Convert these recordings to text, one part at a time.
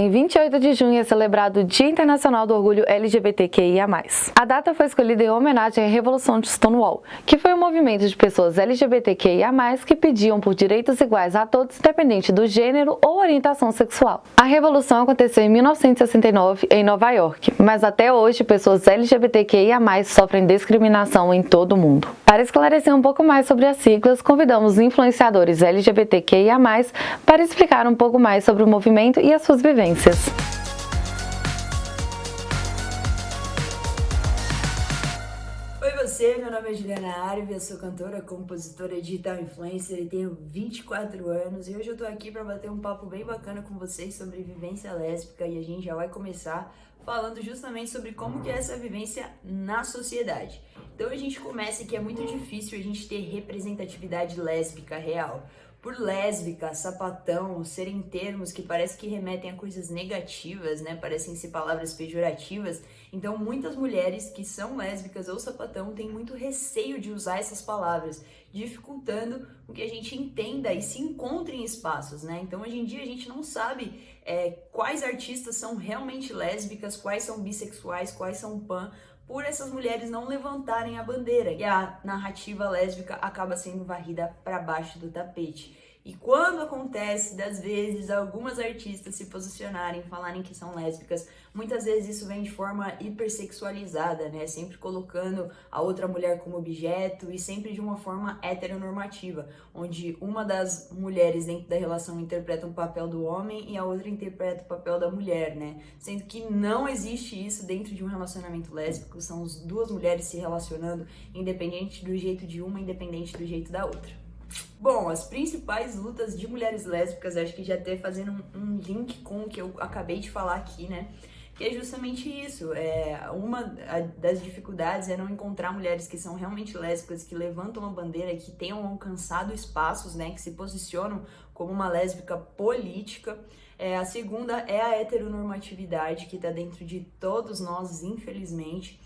Em 28 de junho é celebrado o Dia Internacional do Orgulho LGBTQIA+. A data foi escolhida em homenagem à Revolução de Stonewall, que foi um movimento de pessoas LGBTQIA+, que pediam por direitos iguais a todos, independente do gênero ou orientação sexual. A revolução aconteceu em 1969 em Nova York, mas até hoje pessoas LGBTQIA+, sofrem discriminação em todo o mundo. Para esclarecer um pouco mais sobre as siglas, convidamos influenciadores LGBTQIA+, para explicar um pouco mais sobre o movimento e as suas vivências. Oi você, meu nome é Juliana Arve, eu sou cantora, compositora, digital influencer e tenho 24 anos e hoje eu tô aqui para bater um papo bem bacana com vocês sobre vivência lésbica e a gente já vai começar falando justamente sobre como que é essa vivência na sociedade. Então a gente começa que é muito difícil a gente ter representatividade lésbica real. Por lésbica, sapatão, serem termos que parece que remetem a coisas negativas, né? Parecem ser palavras pejorativas. Então, muitas mulheres que são lésbicas ou sapatão têm muito receio de usar essas palavras, dificultando o que a gente entenda e se encontre em espaços, né? Então, hoje em dia, a gente não sabe quais artistas são realmente lésbicas, quais são bissexuais, quais são pan, por essas mulheres não levantarem a bandeira. E a narrativa lésbica acaba sendo varrida para baixo do tapete. E quando acontece, das vezes, algumas artistas se posicionarem, falarem que são lésbicas, muitas vezes isso vem de forma hipersexualizada, né? Sempre colocando a outra mulher como objeto e sempre de uma forma heteronormativa, onde uma das mulheres dentro da relação interpreta o papel do homem e a outra interpreta o papel da mulher, né? Sendo que não existe isso dentro de um relacionamento lésbico, são as duas mulheres se relacionando, independente do jeito de uma, independente do jeito da outra. Bom, as principais lutas de mulheres lésbicas, acho que já até fazendo um link com o que eu acabei de falar aqui, né? Que é justamente isso. Uma das dificuldades é não encontrar mulheres que são realmente lésbicas, que levantam a bandeira, que tenham alcançado espaços, né? Que se posicionam como uma lésbica política. A segunda é a heteronormatividade, que está dentro de todos nós, infelizmente.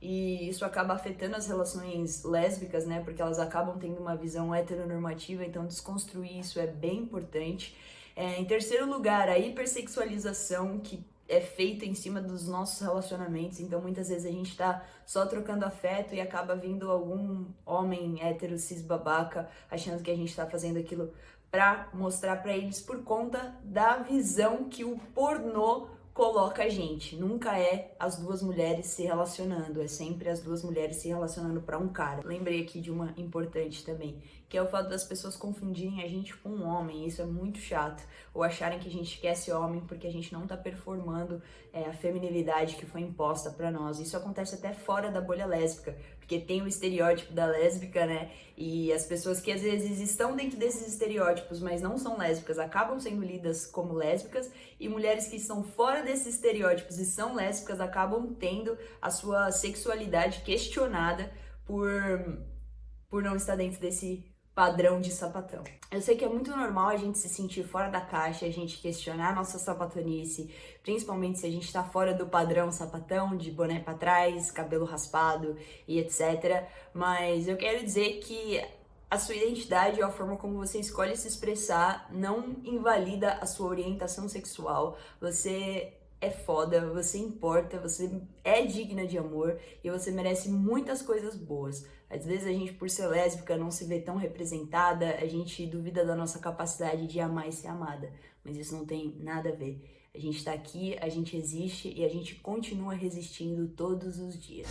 E isso acaba afetando as relações lésbicas, né? Porque elas acabam tendo uma visão heteronormativa, então desconstruir isso é bem importante. Em terceiro lugar, a hipersexualização que é feita em cima dos nossos relacionamentos. Então, muitas vezes a gente tá só trocando afeto e acaba vindo algum homem hétero, cis babaca, achando que a gente tá fazendo aquilo pra mostrar pra eles por conta da visão que o pornô coloca a gente. Nunca é as duas mulheres se relacionando, é sempre as duas mulheres se relacionando para um cara. Lembrei aqui de uma importante também, que é o fato das pessoas confundirem a gente com um homem. Isso é muito chato, ou acharem que a gente esquece homem porque a gente não tá performando a feminilidade que foi imposta para nós. Isso acontece até fora da bolha lésbica, porque tem o estereótipo da lésbica, né? E as pessoas que às vezes estão dentro desses estereótipos, mas não são lésbicas, acabam sendo lidas como lésbicas, e mulheres que estão fora desses estereótipos e são lésbicas acabam tendo a sua sexualidade questionada por não estar dentro desse padrão de sapatão. Eu sei que é muito normal a gente se sentir fora da caixa, a gente questionar a nossa sapatonice, principalmente se a gente tá fora do padrão sapatão, de boné pra trás, cabelo raspado e etc. Mas eu quero dizer que a sua identidade ou a forma como você escolhe se expressar não invalida a sua orientação sexual. Você é foda, você importa, você é digna de amor e você merece muitas coisas boas. Às vezes a gente, por ser lésbica, não se vê tão representada, a gente duvida da nossa capacidade de amar e ser amada, mas isso não tem nada a ver. A gente tá aqui, a gente existe e a gente continua resistindo todos os dias.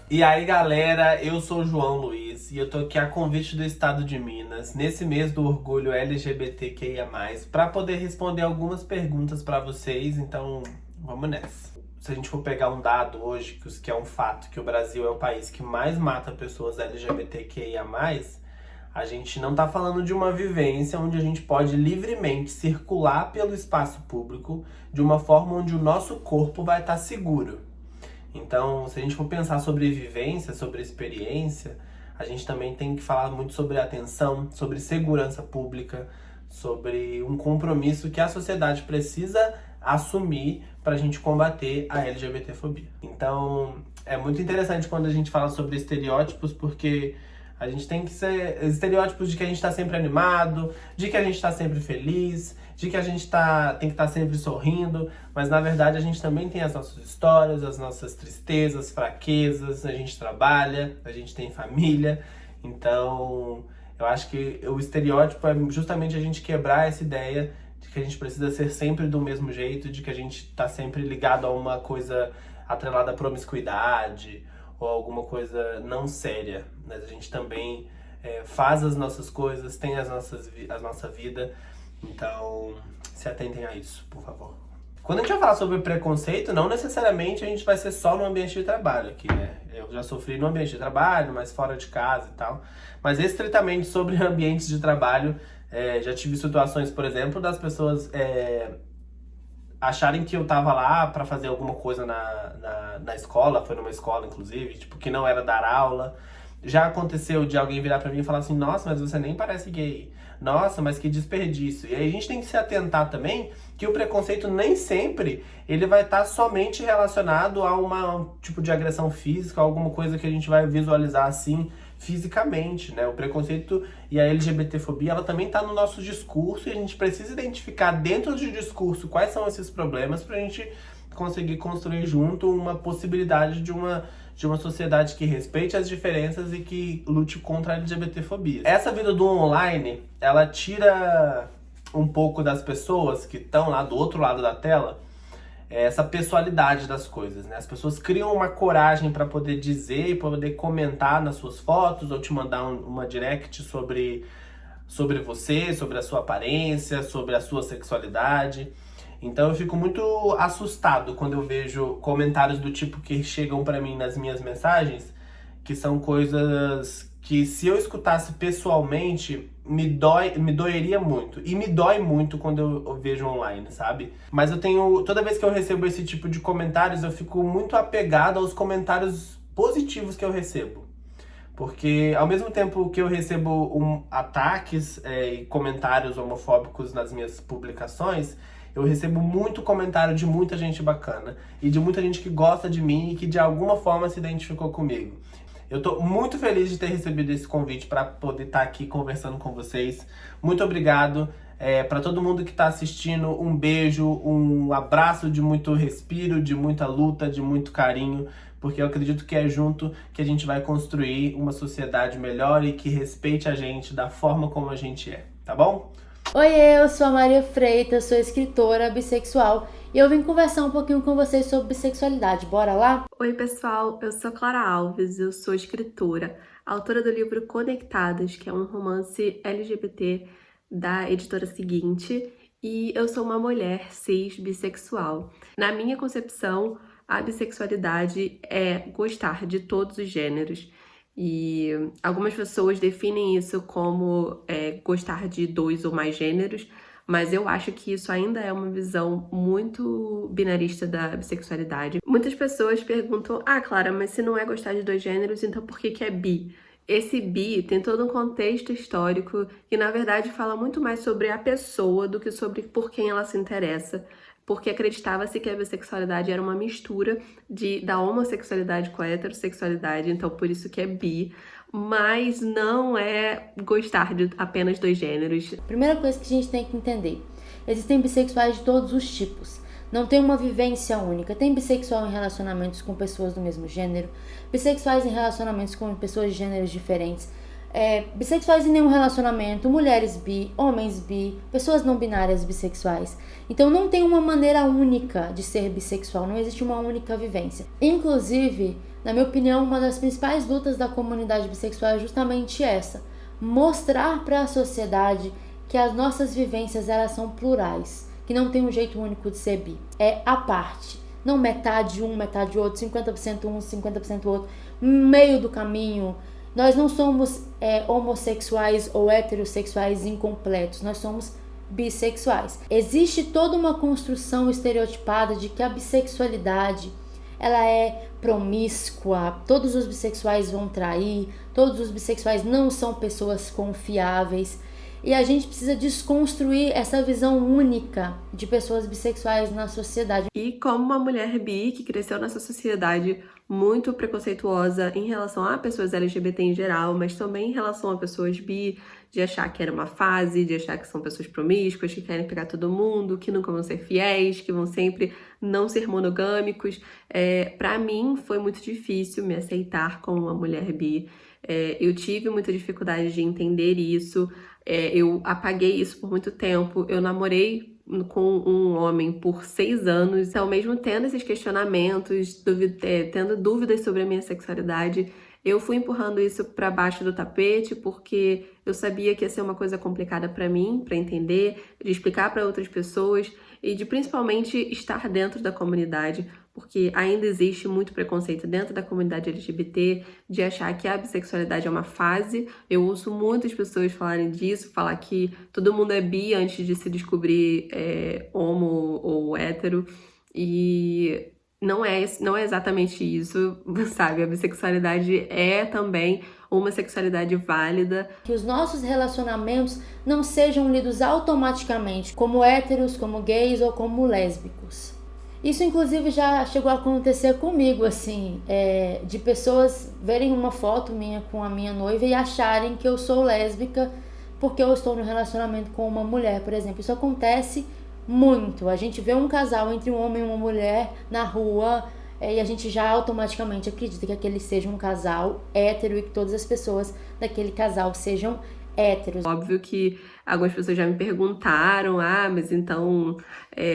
E aí galera, eu sou o João Luiz e eu tô aqui a convite do estado de Minas, nesse mês do orgulho LGBTQIA+, para poder responder algumas perguntas para vocês, então vamos nessa. Se a gente for pegar um dado hoje, que é um fato, que o Brasil é o país que mais mata pessoas LGBTQIA+, a gente não tá falando de uma vivência onde a gente pode livremente circular pelo espaço público de uma forma onde o nosso corpo vai estar seguro. Então, se a gente for pensar sobre vivência, sobre experiência, a gente também tem que falar muito sobre atenção, sobre segurança pública, sobre um compromisso que a sociedade precisa assumir para a gente combater a LGBTfobia. Então, é muito interessante quando a gente fala sobre estereótipos, porque A gente tem que ser estereótipos de que a gente tá sempre animado, de que a gente tá sempre feliz, de que a gente tem que estar sempre sorrindo, mas na verdade a gente também tem as nossas histórias, as nossas tristezas, fraquezas, a gente trabalha, a gente tem família, então eu acho que o estereótipo é justamente a gente quebrar essa ideia de que a gente precisa ser sempre do mesmo jeito, de que a gente tá sempre ligado a uma coisa atrelada à promiscuidade ou alguma coisa não séria, mas a gente também faz as nossas coisas, tem a nossa vida. Então, se atentem a isso, por favor. Quando a gente vai falar sobre preconceito, não necessariamente a gente vai ser só no ambiente de trabalho aqui, né? Eu já sofri no ambiente de trabalho, mas fora de casa e tal. Mas estritamente sobre ambientes de trabalho, já tive situações, por exemplo, das pessoas acharem que eu tava lá pra fazer alguma coisa na escola, foi numa escola inclusive, tipo, que não era dar aula. Já aconteceu de alguém virar pra mim e falar assim, nossa, mas você nem parece gay. Nossa, mas que desperdício. E aí a gente tem que se atentar também que o preconceito nem sempre ele vai estar somente relacionado a um tipo de agressão física, alguma coisa que a gente vai visualizar assim fisicamente, né? O preconceito e a LGBTfobia, ela também está no nosso discurso e a gente precisa identificar dentro do discurso quais são esses problemas pra gente conseguir construir junto uma possibilidade de uma sociedade que respeite as diferenças e que lute contra a LGBTfobia. Essa vida do online, ela tira um pouco das pessoas que estão lá do outro lado da tela, essa pessoalidade das coisas, né? As pessoas criam uma coragem para poder dizer e poder comentar nas suas fotos ou te mandar uma direct sobre você, sobre a sua aparência, sobre a sua sexualidade. Então eu fico muito assustado quando eu vejo comentários do tipo que chegam pra mim nas minhas mensagens, que são coisas que se eu escutasse pessoalmente, me doeria muito. E me dói muito quando eu vejo online, sabe? Mas toda vez que eu recebo esse tipo de comentários, eu fico muito apegado aos comentários positivos que eu recebo. Porque ao mesmo tempo que eu recebo ataques e comentários homofóbicos nas minhas publicações, eu recebo muito comentário de muita gente bacana e de muita gente que gosta de mim e que de alguma forma se identificou comigo. Eu tô muito feliz de ter recebido esse convite para poder estar aqui conversando com vocês. Muito obrigado. Para todo mundo que tá assistindo, um beijo, um abraço de muito respiro, de muita luta, de muito carinho, porque eu acredito que é junto que a gente vai construir uma sociedade melhor e que respeite a gente da forma como a gente é, tá bom? Oi, eu sou a Maria Freitas, sou escritora bissexual e eu vim conversar um pouquinho com vocês sobre bissexualidade. Bora lá? Oi, pessoal, eu sou Clara Alves, eu sou escritora, autora do livro Conectadas, que é um romance LGBT da editora Seguinte, e eu sou uma mulher cis bissexual. Na minha concepção, a bissexualidade é gostar de todos os gêneros. E algumas pessoas definem isso como gostar de 2 ou mais gêneros, mas eu acho que isso ainda é uma visão muito binarista da bissexualidade. Muitas pessoas perguntam, Clara, mas se não é gostar de 2 gêneros, então por que é bi? Esse bi tem todo um contexto histórico que, na verdade, fala muito mais sobre a pessoa do que sobre por quem ela se interessa, porque acreditava-se que a bissexualidade era uma mistura da homossexualidade com a heterossexualidade, então por isso que é bi, mas não é gostar de apenas 2 gêneros. Primeira coisa que a gente tem que entender, existem bissexuais de todos os tipos, não tem uma vivência única. Tem bissexual em relacionamentos com pessoas do mesmo gênero, bissexuais em relacionamentos com pessoas de gêneros diferentes, bissexuais em nenhum relacionamento, mulheres bi, homens bi, pessoas não binárias bissexuais. Então não tem uma maneira única de ser bissexual, não existe uma única vivência. Inclusive, na minha opinião, uma das principais lutas da comunidade bissexual é justamente essa: mostrar para a sociedade que as nossas vivências elas são plurais, que não tem um jeito único de ser bi. É a parte, não metade um, metade outro, 50% um, 50% outro, meio do caminho. Nós não somos homossexuais ou heterossexuais incompletos, nós somos bissexuais. Existe toda uma construção estereotipada de que a bissexualidade ela é promíscua, todos os bissexuais vão trair, todos os bissexuais não são pessoas confiáveis. E a gente precisa desconstruir essa visão única de pessoas bissexuais na sociedade. E como uma mulher bi que cresceu nessa sociedade muito preconceituosa em relação a pessoas LGBT em geral, mas também em relação a pessoas bi, de achar que era uma fase, de achar que são pessoas promíscuas, que querem pegar todo mundo, que nunca vão ser fiéis, que vão sempre não ser monogâmicos. Pra mim, foi muito difícil me aceitar como uma mulher bi. Eu tive muita dificuldade de entender isso. Eu apaguei isso por muito tempo. Eu namorei com um homem por 6 anos, então mesmo tendo esses questionamentos, tendo dúvidas sobre a minha sexualidade, eu fui empurrando isso para baixo do tapete porque eu sabia que ia ser uma coisa complicada para mim, para entender, de explicar para outras pessoas e de principalmente estar dentro da comunidade, porque ainda existe muito preconceito dentro da comunidade LGBT de achar que a bissexualidade é uma fase. Eu ouço muitas pessoas falarem disso, falar que todo mundo é bi antes de se descobrir homo ou hétero, e não é exatamente isso, sabe? A bissexualidade é também uma sexualidade válida. Que os nossos relacionamentos não sejam lidos automaticamente como héteros, como gays ou como lésbicos. Isso, inclusive, já chegou a acontecer comigo, assim, de pessoas verem uma foto minha com a minha noiva e acharem que eu sou lésbica porque eu estou no relacionamento com uma mulher, por exemplo. Isso acontece muito. A gente vê um casal entre um homem e uma mulher na rua e a gente já automaticamente acredita que aquele seja um casal hétero e que todas as pessoas daquele casal sejam héteros. Óbvio que algumas pessoas já me perguntaram, mas então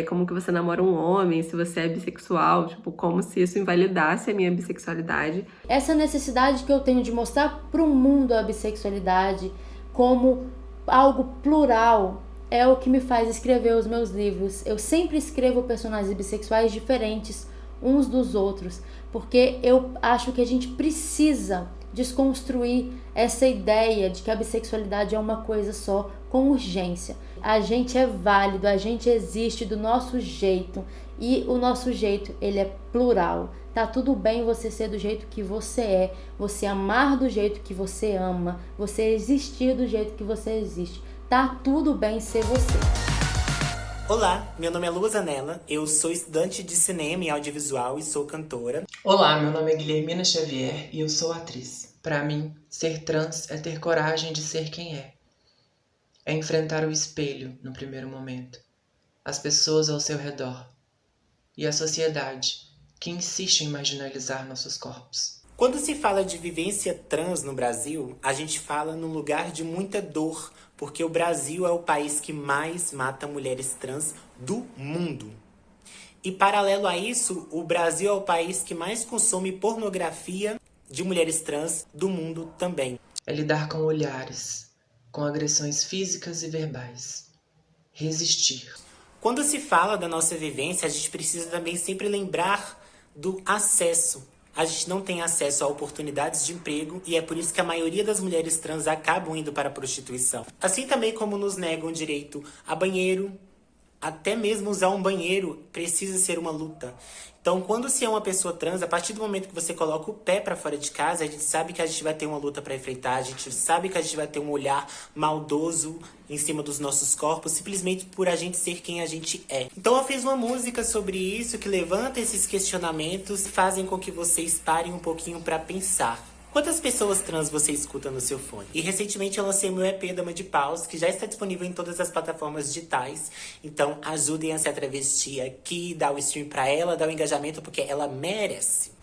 como que você namora um homem se você é bissexual? Tipo, como se isso invalidasse a minha bissexualidade. Essa necessidade que eu tenho de mostrar para o mundo a bissexualidade como algo plural é o que me faz escrever os meus livros. Eu sempre escrevo personagens bissexuais diferentes uns dos outros, porque eu acho que a gente precisa desconstruir essa ideia de que a bissexualidade é uma coisa só, com urgência. A gente é válido, a gente existe do nosso jeito, e o nosso jeito, ele é plural. Tá tudo bem você ser do jeito que você é, você amar do jeito que você ama, você existir do jeito que você existe. Tá tudo bem ser você. Olá, meu nome é Lua Zanella, eu sou estudante de cinema e audiovisual e sou cantora. Olá, meu nome é Guilhermina Xavier e eu sou atriz. Para mim, ser trans é ter coragem de ser quem é. É enfrentar o espelho no primeiro momento, as pessoas ao seu redor e a sociedade que insiste em marginalizar nossos corpos. Quando se fala de vivência trans no Brasil, a gente fala num lugar de muita dor, porque o Brasil é o país que mais mata mulheres trans do mundo. E paralelo a isso, o Brasil é o país que mais consome pornografia de mulheres trans do mundo também. É lidar com olhares, com agressões físicas e verbais. Resistir. Quando se fala da nossa vivência, a gente precisa também sempre lembrar do acesso. A gente não tem acesso a oportunidades de emprego e é por isso que a maioria das mulheres trans acabam indo para a prostituição. Assim também como nos negam direito a banheiro, até mesmo usar um banheiro precisa ser uma luta. Então, quando se é uma pessoa trans, a partir do momento que você coloca o pé para fora de casa, a gente sabe que a gente vai ter uma luta para enfrentar, a gente sabe que a gente vai ter um olhar maldoso em cima dos nossos corpos, simplesmente por a gente ser quem a gente é. Então eu fiz uma música sobre isso, que levanta esses questionamentos e fazem com que vocês parem um pouquinho para pensar. Quantas pessoas trans você escuta no seu fone? E recentemente eu lancei meu EP Dama de Paus, que já está disponível em todas as plataformas digitais. Então ajudem a se travesti aqui, dá o stream pra ela, dá o engajamento, porque ela merece.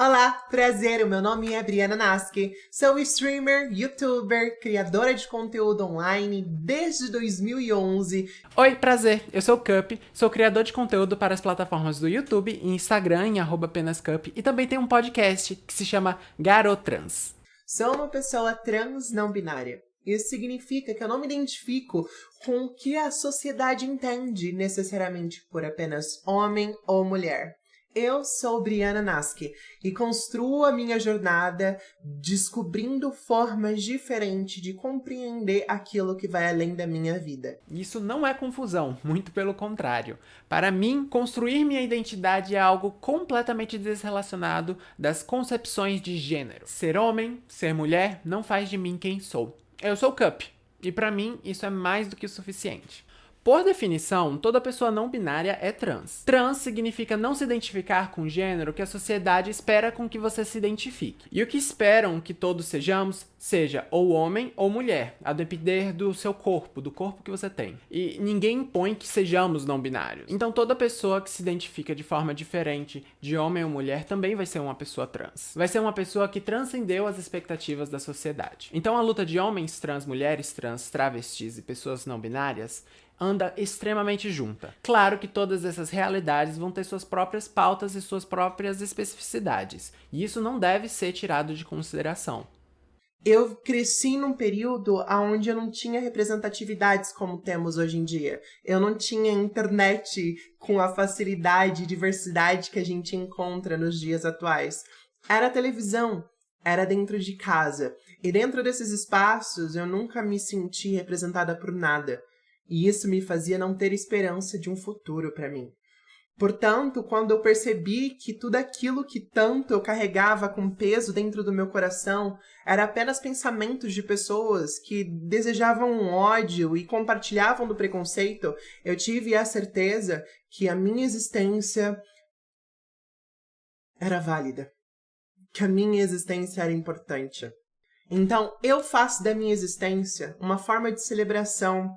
Olá, prazer, o meu nome é Briana Nasky, sou streamer, youtuber, criadora de conteúdo online desde 2011. Oi, prazer, eu sou o Cup, sou criador de conteúdo para as plataformas do YouTube e Instagram em @apenascup e também tenho um podcast que se chama Garotrans. Sou uma pessoa trans não binária. Isso significa que eu não me identifico com o que a sociedade entende necessariamente por apenas homem ou mulher. Eu sou Briana Nasky e construo a minha jornada descobrindo formas diferentes de compreender aquilo que vai além da minha vida. Isso não é confusão, muito pelo contrário. Para mim, construir minha identidade é algo completamente desrelacionado das concepções de gênero. Ser homem, ser mulher, não faz de mim quem sou. Eu sou Cup, e para mim isso é mais do que o suficiente. Por definição, toda pessoa não binária é trans. Trans significa não se identificar com o gênero que a sociedade espera com que você se identifique. E o que esperam que todos sejamos, seja ou homem ou mulher, a depender do seu corpo, do corpo que você tem. E ninguém impõe que sejamos não binários. Então toda pessoa que se identifica de forma diferente de homem ou mulher também vai ser uma pessoa trans. Vai ser uma pessoa que transcendeu as expectativas da sociedade. Então a luta de homens trans, mulheres trans, travestis e pessoas não binárias anda extremamente junta. Claro que todas essas realidades vão ter suas próprias pautas e suas próprias especificidades, e isso não deve ser tirado de consideração. Eu cresci num período onde eu não tinha representatividades como temos hoje em dia. Eu não tinha internet com a facilidade e diversidade que a gente encontra nos dias atuais. Era televisão, era dentro de casa. E dentro desses espaços eu nunca me senti representada por nada. E isso me fazia não ter esperança de um futuro para mim. Portanto, quando eu percebi que tudo aquilo que tanto eu carregava com peso dentro do meu coração era apenas pensamentos de pessoas que desejavam um ódio e compartilhavam do preconceito, eu tive a certeza que a minha existência era válida, que a minha existência era importante. Então, eu faço da minha existência uma forma de celebração.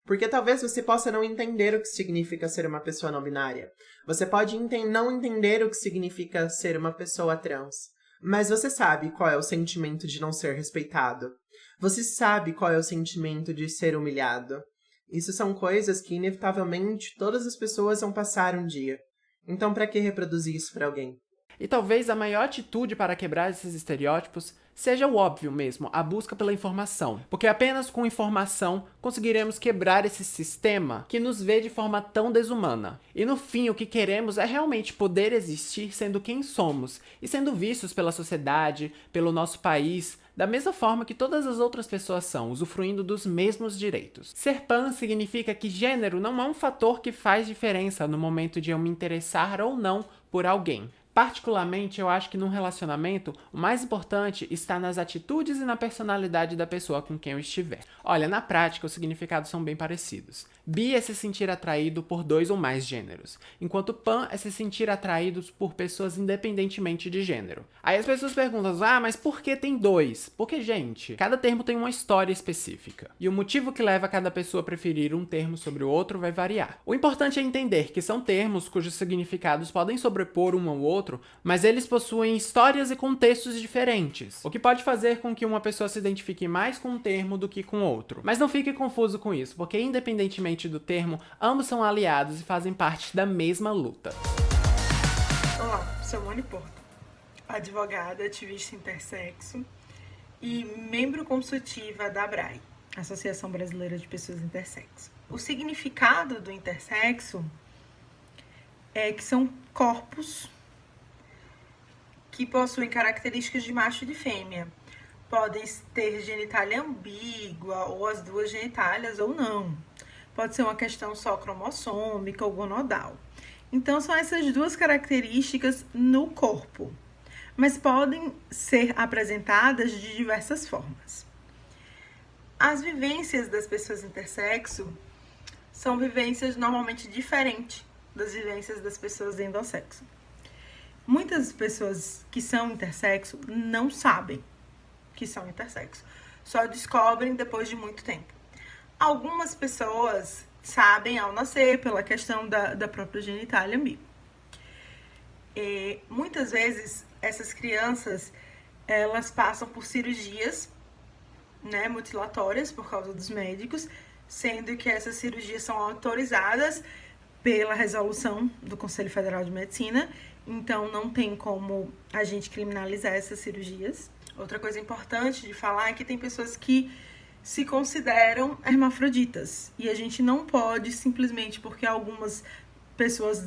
Porque talvez você possa não entender o que significa ser uma pessoa não binária. Você pode não entender o que significa ser uma pessoa trans. Mas você sabe qual é o sentimento de não ser respeitado. Você sabe qual é o sentimento de ser humilhado. Isso são coisas que, inevitavelmente, todas as pessoas vão passar um dia. Então, para que reproduzir isso para alguém? E talvez a maior atitude para quebrar esses estereótipos seja o óbvio mesmo, a busca pela informação. Porque apenas com informação conseguiremos quebrar esse sistema que nos vê de forma tão desumana. E no fim, o que queremos é realmente poder existir sendo quem somos e sendo vistos pela sociedade, pelo nosso país, da mesma forma que todas as outras pessoas são, usufruindo dos mesmos direitos. Ser pan significa que gênero não é um fator que faz diferença no momento de eu me interessar ou não por alguém. Particularmente, eu acho que num relacionamento, o mais importante está nas atitudes e na personalidade da pessoa com quem eu estiver. Olha, na prática, os significados são bem parecidos. Bi é se sentir atraído por 2 ou mais gêneros, enquanto pan é se sentir atraídos por pessoas independentemente de gênero. Aí as pessoas perguntam, mas por que tem 2? Porque, gente, cada termo tem uma história específica. E o motivo que leva cada pessoa a preferir um termo sobre o outro vai variar. O importante é entender que são termos cujos significados podem sobrepor um ao outro, mas eles possuem histórias e contextos diferentes, o que pode fazer com que uma pessoa se identifique mais com um termo do que com outro. Mas não fique confuso com isso, porque independentemente do termo, ambos são aliados e fazem parte da mesma luta. Olá, sou Moni Porto, advogada, ativista intersexo e membro consultiva da ABRAE, Associação Brasileira de Pessoas Intersexo. O significado do intersexo é que são corpos que possuem características de macho e de fêmea. Podem ter genitália ambígua, ou as 2 genitálias, ou não. Pode ser uma questão só cromossômica ou gonodal. Então, são essas 2 características no corpo, mas podem ser apresentadas de diversas formas. As vivências das pessoas intersexo são vivências normalmente diferentes das vivências das pessoas endossexo. Muitas pessoas que são intersexo não sabem que são intersexo. Só descobrem depois de muito tempo. Algumas pessoas sabem ao nascer, pela questão da própria genitália ambígua. Muitas vezes, essas crianças, elas passam por cirurgias, né, mutilatórias por causa dos médicos, sendo que essas cirurgias são autorizadas pela resolução do Conselho Federal de Medicina. Então, não tem como a gente criminalizar essas cirurgias. Outra coisa importante de falar é que tem pessoas que se consideram hermafroditas. E a gente não pode, simplesmente porque algumas pessoas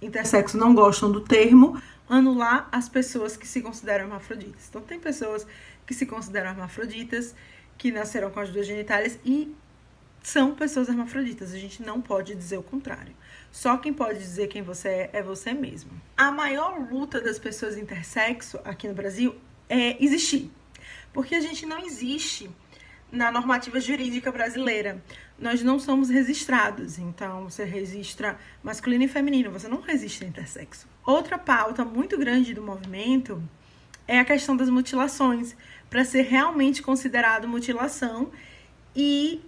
intersexo não gostam do termo, anular as pessoas que se consideram hermafroditas. Então, tem pessoas que se consideram hermafroditas, que nasceram com as 2 genitálias e são pessoas hermafroditas. A gente não pode dizer o contrário. Só quem pode dizer quem você é você mesmo. A maior luta das pessoas intersexo aqui no Brasil é existir. Porque a gente não existe na normativa jurídica brasileira. Nós não somos registrados, então você registra masculino e feminino, você não registra intersexo. Outra pauta muito grande do movimento é a questão das mutilações, para ser realmente considerado mutilação e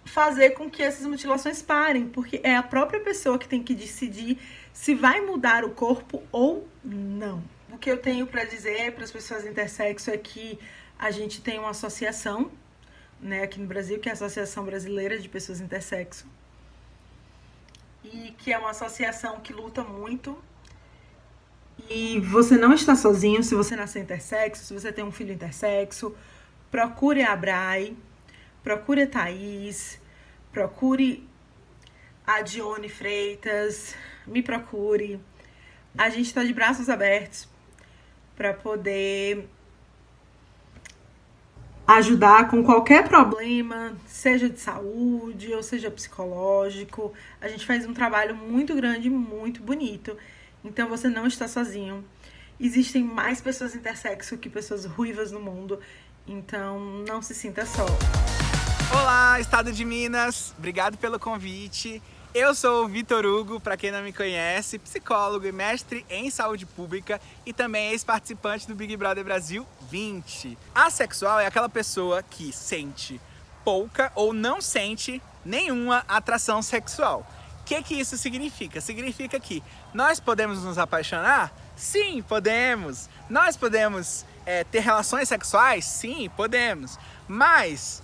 fazer com que essas mutilações parem, porque é a própria pessoa que tem que decidir se vai mudar o corpo ou não. O que eu tenho para dizer para as pessoas intersexo é que a gente tem uma associação, né, aqui no Brasil, que é a Associação Brasileira de Pessoas Intersexo, e que é uma associação que luta muito. E você não está sozinho se você nascer intersexo, se você tem um filho intersexo. Procure a Brai, procure a Thaís, procure a Dione Freitas, me procure. A gente está de braços abertos para poder ajudar com qualquer problema, seja de saúde ou seja psicológico. A gente faz um trabalho muito grande, muito bonito. Então você não está sozinho. Existem mais pessoas intersexo que pessoas ruivas no mundo. Então não se sinta só. Olá, Estado de Minas. Obrigado pelo convite. Eu sou o Vitor Hugo, para quem não me conhece, psicólogo e mestre em saúde pública e também ex-participante do Big Brother Brasil 20. Assexual é aquela pessoa que sente pouca ou não sente nenhuma atração sexual. O que isso significa? Significa que nós podemos nos apaixonar? Sim, podemos. Nós podemos ter relações sexuais? Sim, podemos. Mas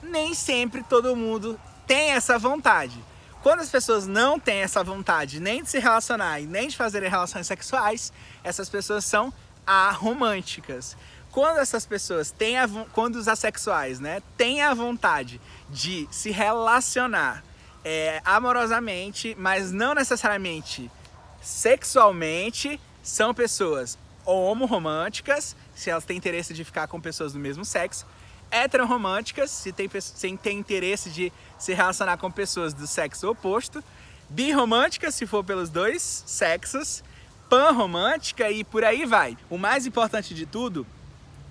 nem sempre todo mundo tem essa vontade. Quando as pessoas não têm essa vontade nem de se relacionar e nem de fazerem relações sexuais, essas pessoas são aromânticas. Quando essas pessoas têm quando os assexuais, né, têm a vontade de se relacionar amorosamente, mas não necessariamente sexualmente, são pessoas homoromânticas, se elas têm interesse de ficar com pessoas do mesmo sexo, heteroromânticas, se tem interesse de se relacionar com pessoas do sexo oposto, birromânticas, se for pelos dois sexos, panromântica e por aí vai. O mais importante de tudo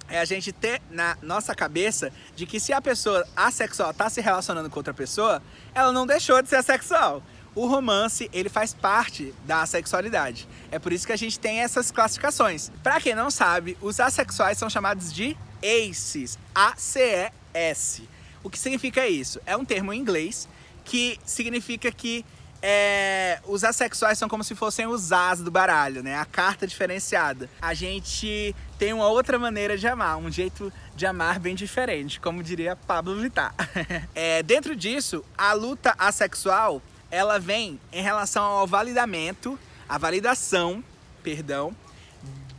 é a gente ter na nossa cabeça de que se a pessoa assexual está se relacionando com outra pessoa, ela não deixou de ser assexual. O romance, ele faz parte da assexualidade. É por isso que a gente tem essas classificações. Para quem não sabe, os assexuais são chamados de ACEs, A-C-E-S. O que significa isso? É um termo em inglês que significa que os assexuais são como se fossem os as do baralho, né? A carta diferenciada. A gente tem uma outra maneira de amar, um jeito de amar bem diferente, como diria Pablo Vittar. Dentro disso, a luta assexual, ela vem em relação ao validação,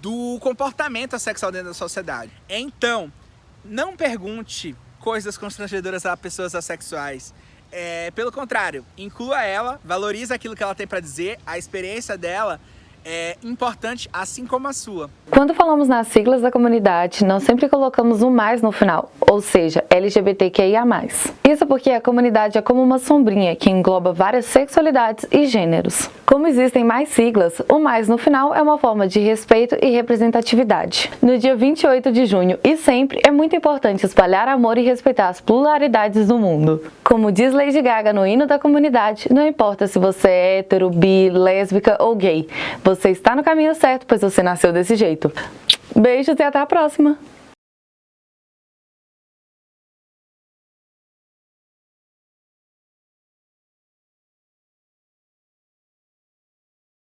do comportamento assexual dentro da sociedade. Então, não pergunte coisas constrangedoras a pessoas assexuais. Pelo contrário, inclua ela, valorize aquilo que ela tem para dizer, a experiência dela é importante, assim como a sua. Quando falamos nas siglas da comunidade, não sempre colocamos um mais no final, ou seja, LGBTQIA+. Isso porque a comunidade é como uma sombrinha que engloba várias sexualidades e gêneros. Como existem mais siglas, o mais no final é uma forma de respeito e representatividade. No dia 28 de junho e sempre é muito importante espalhar amor e respeitar as pluralidades do mundo. Como diz Lady Gaga no hino da comunidade, não importa se você é hétero, bi, lésbica ou gay, você está no caminho certo, pois você nasceu desse jeito. Beijos e até a próxima!